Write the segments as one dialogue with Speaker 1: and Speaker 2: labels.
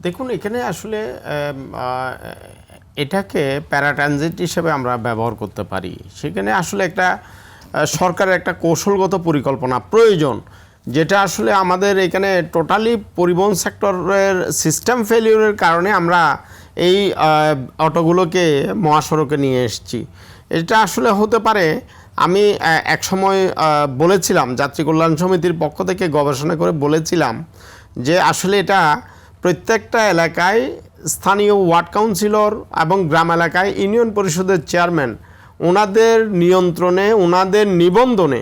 Speaker 1: দেখুন এখানে আসলে এটাকে প্যারাট্রানজিট হিসেবে আমরা ব্যবহার করতে পারি। সেখানে আসলে একটা সরকারের একটা কৌশলগত পরিকল্পনা প্রয়োজন, যেটা আসলে আমাদের এখানে টোটালি পরিবহন সেক্টরের সিস্টেম ফেলিউরের কারণে আমরা এই অটোগুলোকে মহাসড়কে নিয়ে এসেছি। এটা আসলে হতে পারে, আমি এক সময় বলেছিলাম, যাত্রী কল্যাণ সমিতির পক্ষ থেকে গবেষণা করে বলেছিলাম যে আসলে এটা প্রত্যেকটা এলাকায় স্থানীয় ওয়ার্ড কাউন্সিলর এবং গ্রাম এলাকায় ইউনিয়ন পরিষদের চেয়ারম্যান ওনাদের নিয়ন্ত্রণে, ওনাদের নিবন্ধনে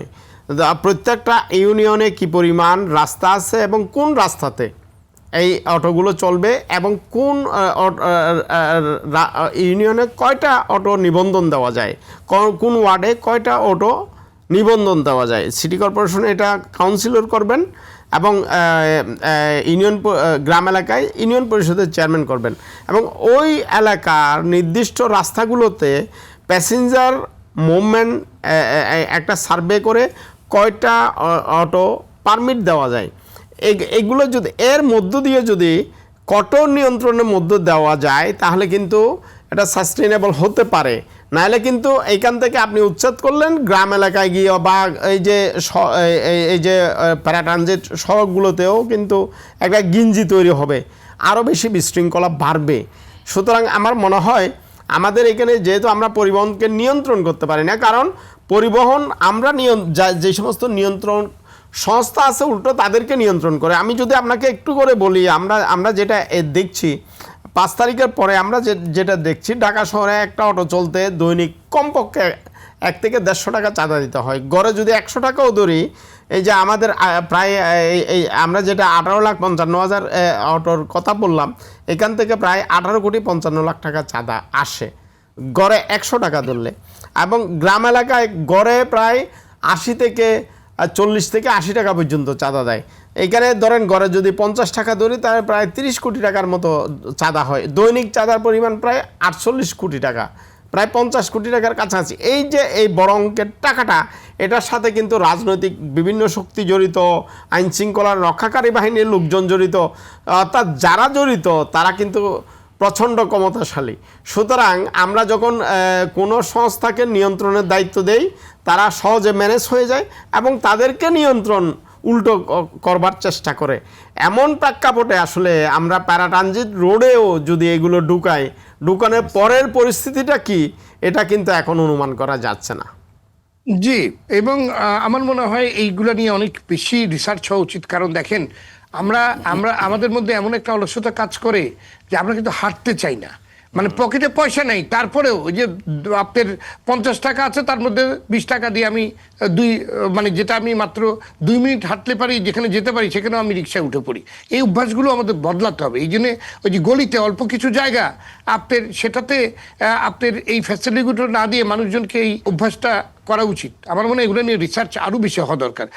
Speaker 1: প্রত্যেকটা ইউনিয়নে কি পরিমাণ রাস্তা আছে এবং কোন রাস্তাতে এই অটোগুলো চলবে এবং কোন ইউনিয়নে কয়টা অটো নিবন্ধন দেওয়া যায়, কোন ওয়ার্ডে কয়টা অটো নিবন্ধন দেওয়া যায়। সিটি কর্পোরেশনে এটা কাউন্সিলর করবেন এবং গ্রাম এলাকায় ইউনিয়ন পরিষদের চেয়ারম্যান করবেন এবং ওই এলাকার নির্দিষ্ট রাস্তাগুলোতে প্যাসেঞ্জার মুভমেন্ট একটা সার্ভে করে কয়টা অটো পারমিট দেওয়া যায়, এগুলো যদি এর মধ্য দিয়ে যদি কঠোর নিয়ন্ত্রণের মধ্যে দেওয়া যায় তাহলে কিন্তু এটা সাস্টেইনেবল হতে পারে। নাহলে কিন্তু এইখান থেকে আপনি উচ্ছেদ করলেন, গ্রাম এলাকায় গিয়ে বা এই যে প্যারাট্রানজিট সড়কগুলোতেও কিন্তু একটা গিঞ্জি তৈরি হবে, আরও বেশি বিশৃঙ্খলা বাড়বে। সুতরাং আমার মনে হয় আমাদের এখানে যেহেতু আমরা পরিবহনকে নিয়ন্ত্রণ করতে পারি না, কারণ পরিবহন আমরা যে সমস্ত নিয়ন্ত্রণ সংস্থা আছে উল্টো তাদেরকে নিয়ন্ত্রণ করে। আমি যদি আপনাকে একটু করে বলি, আমরা যেটা দেখছি 5 তারিখের পরে আমরা যেটা দেখছি, ঢাকা শহরে একটা অটো চলতে দৈনিক কমপক্ষে 1 থেকে 150 টাকা চাঁদা দিতে হয়। গড়ে যদি 100 টাকাও ধরি, এই যে আমাদের প্রায় এই আমরা যেটা 18,55,000 অটোর কথা বললাম, এখান থেকে প্রায় 18,55,00,000 টাকা চাঁদা আসে গড়ে 100 টাকা ধরলে। এবং গ্রাম এলাকায় গড়ে প্রায় 40 থেকে 80 টাকা পর্যন্ত চাঁদা দেয়। এইখানে ধরেন গড়ে যদি 50 টাকা ধরি তাহলে প্রায় 30 কোটি টাকার মতো চাঁদা হয়। দৈনিক চাঁদার পরিমাণ প্রায় 48 কোটি টাকা, প্রায় 50 কোটি টাকার কাছাকাছি। এই যে এই বড় অঙ্কের টাকাটা, এটার সাথে কিন্তু রাজনৈতিক বিভিন্ন শক্তি জড়িত, আইন শৃঙ্খলার রক্ষাকারী বাহিনীর লোকজন জড়িত, অর্থাৎ যারা জড়িত তারা কিন্তু প্রচণ্ড ক্ষমতাশালী। সুতরাং আমরা যখন কোনো সংস্থাকে নিয়ন্ত্রণের দায়িত্ব দেই, তারা সহজে ম্যানেজ হয়ে যায় এবং তাদেরকে নিয়ন্ত্রণ উল্টো করবার চেষ্টা করে। এমন প্রেক্ষাপটে আসলে আমরা প্যারাট্রানজিট রোডেও যদি এগুলো ঢুকানোর পরের পরিস্থিতিটা কি, এটা কিন্তু এখন অনুমান করা যাচ্ছে না।
Speaker 2: জি, এবং আমার মনে হয় এইগুলো নিয়ে অনেক বেশি রিসার্চ হওয়া উচিত। কারণ দেখেন, আমাদের মধ্যে এমন একটা অলসতা কাজ করে যে আমরা কিন্তু হাঁটতে চাই না। মানে পকেটে পয়সা নেই, তারপরেও ওই যে আপনার 50 টাকা আছে, তার মধ্যে 20 টাকা দিয়ে আমি যেটা আমি মাত্র 2 মিনিট হাঁটতে পারি, যেখানে যেতে পারি সেখানেও আমি রিক্সায় উঠে পড়ি। এই অভ্যাসগুলো আমাদের বদলাতে হবে। এই জন্যে ওই যে গলিতে অল্প কিছু জায়গা আপনার, সেটাতে আপনার এই ফ্যাসিলিটিগুলো না দিয়ে মানুষজনকে এই অভ্যাসটা করা উচিত। আমার মনে হয় এগুলো নিয়ে রিসার্চ আরও বেশি হওয়া দরকার।